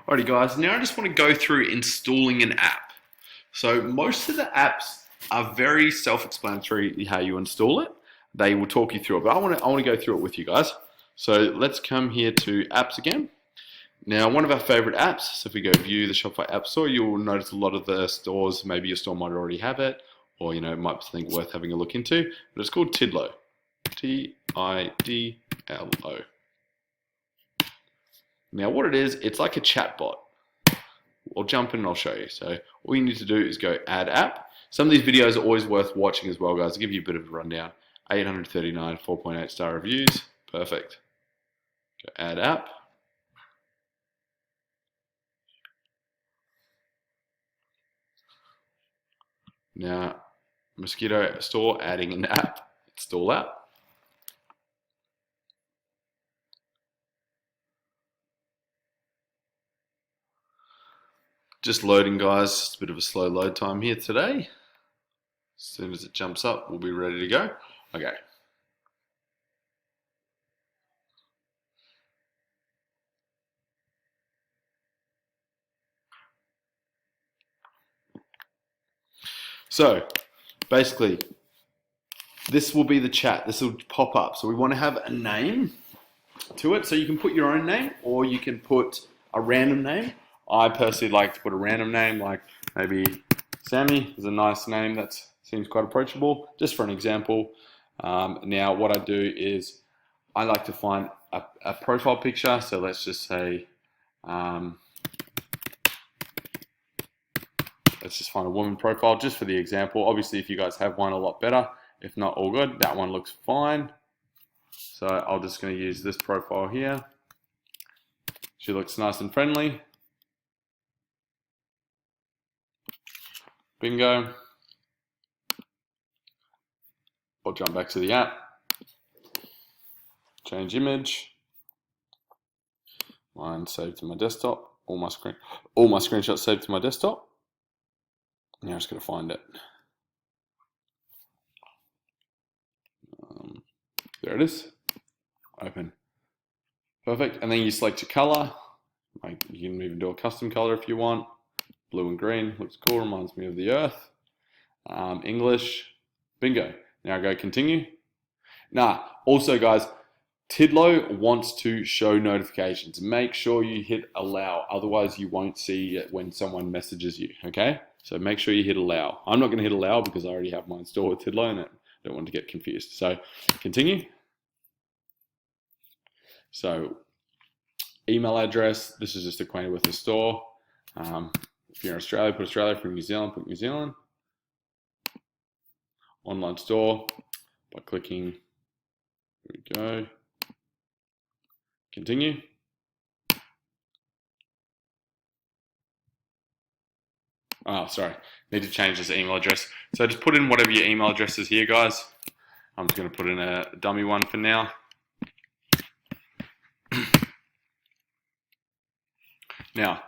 Alrighty guys, now I just want to go through installing an app. So most of the apps are very self-explanatory how you install it. They will talk you through it, but I want to go through it with you guys. So let's come here to apps again. Now one of our favorite apps, so if we go view the Shopify App Store, you'll notice a lot of the stores, maybe your store might already have it, or it might be something worth having a look into, but it's called Tidlo. Tidlo. Now what it is, it's like a chat bot. I'll jump in and I'll show you. So all you need to do is go add app. Some of these videos are always worth watching as well, guys. I'll give you a bit of a rundown. 839, 4.8 star reviews. Perfect. Go add app. Now, Mosquito Store, adding an app. Install app. Just loading, guys. Just a bit of a slow load time here today. As soon as it jumps up, we'll be ready to go. Okay. So, basically, this will be the chat. This will pop up. So we want to have a name to it. So you can put your own name or you can put a random name. I personally like to put a random name, like maybe Sammy is a nice name that seems quite approachable, just for an example. Now what I do is I like to find a profile picture. So let's just say, let's just find a woman profile just for the example. Obviously, if you guys have one, a lot better. If not, all good. That one looks fine. So I'm just going to use this profile here. She looks nice and friendly. Bingo. I'll jump back to the app. Change image. Mine saved to my desktop. All my screenshots saved to my desktop. Now I'm just going to find it. There it is. Open. Perfect. And then you select your color. You can even do a custom color if you want. Blue and green. Looks cool. Reminds me of the earth. English. Bingo. Now go continue. Also guys, Tidlo wants to show notifications. Make sure you hit allow. Otherwise you won't see it when someone messages you. Okay? So make sure you hit allow. I'm not going to hit allow because I already have mine installed with Tidlo and I don't want to get confused. So continue. So email address, this is just acquainted with the store. If you're in Australia, put Australia. If you're in New Zealand, put New Zealand. Online store by clicking, here we go. Continue. Oh, sorry, need to change this email address. So just put in whatever your email address is here, guys. I'm just going to put in a dummy one for now. Now,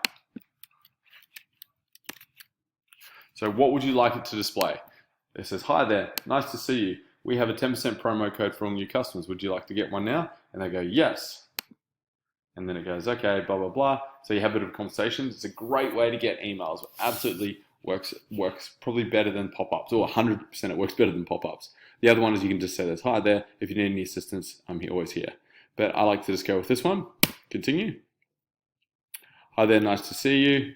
so what would you like it to display? It says, hi there, nice to see you. We have a 10% promo code for all new customers. Would you like to get one now? And they go, yes. And then it goes, okay, blah, blah, blah. So you have a bit of conversations. It's a great way to get emails. Absolutely works probably better than pop-ups, or 100% it works better than pop-ups. The other one is you can just say there's hi there. If you need any assistance, I'm always here. But I like to just go with this one. Continue. Hi there, nice to see you.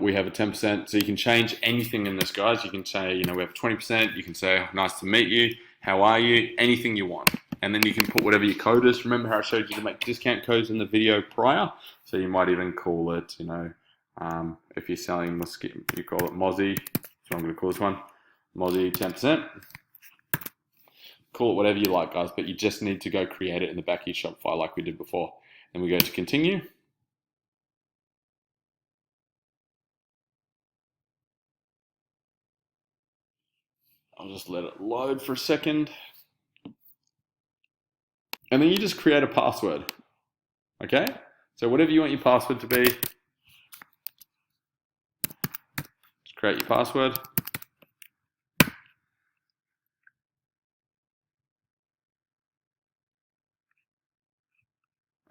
We have a 10%, so you can change anything in this, guys. You can say, we have 20%. You can say, nice to meet you. How are you? Anything you want. And then you can put whatever your code is. Remember how I showed you to make discount codes in the video prior? So you might even call it, if you're selling mosquito, you call it Mozzie. So I'm going to call this one Mozzie 10%. Call it whatever you like, guys, but you just need to go create it in the back of your Shopify like we did before. Then we go to continue. I'll just let it load for a second. And then you just create a password. Okay? So whatever you want your password to be, just create your password.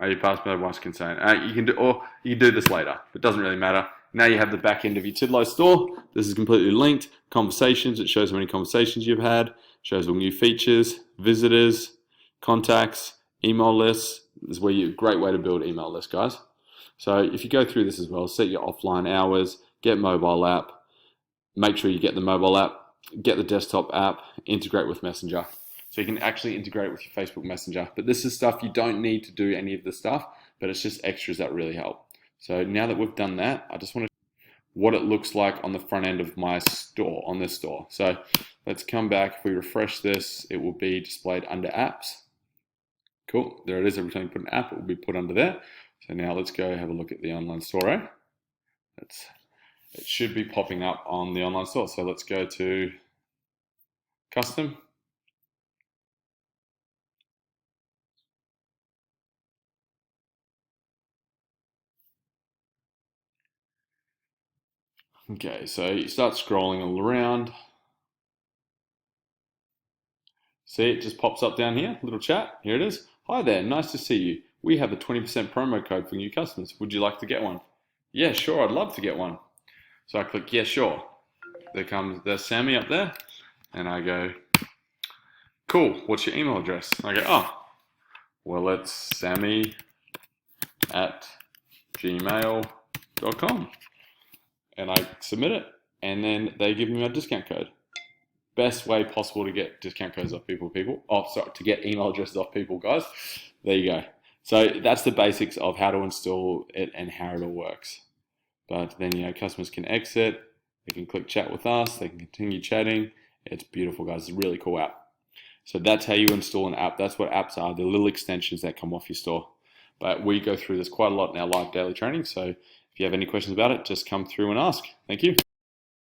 Your password was concerned. You can do this later. It doesn't really matter. Now you have the back end of your Tidlow store. This is completely linked. Conversations. It shows how many conversations you've had. Shows all new features, visitors, contacts, email lists. This is where great way to build email lists, guys. So if you go through this as well, set your offline hours, get mobile app, make sure you get the mobile app, get the desktop app, integrate with Messenger. So you can actually integrate with your Facebook Messenger. But this is stuff you don't need to do any of the stuff, but it's just extras that really help. So now that we've done that, I just want to what it looks like on the front end of my store, on this store. So let's come back. If we refresh this, it will be displayed under apps. Cool, there it is. Every time you put an app, it will be put under there. So now let's go have a look at the online store. It should be popping up on the online store. So let's go to custom. Okay, so you start scrolling all around. See, it just pops up down here, little chat. Here it is. Hi there, nice to see you. We have a 20% promo code for new customers. Would you like to get one? Yeah, sure, I'd love to get one. So I click, yeah, sure. There's Sammy up there. And I go, cool, what's your email address? And I go, oh, well, it's sammy@gmail.com. And I submit it, and then they give me my discount code. Best way possible to get discount codes off people. To get email addresses off people, guys. There you go. So that's the basics of how to install it and how it all works. But then, customers can exit. They can click chat with us. They can continue chatting. It's beautiful, guys. It's a really cool app. So that's how you install an app. That's what apps are. The little extensions that come off your store. But we go through this quite a lot in our live daily training. So if you have any questions about it, just come through and ask. Thank you.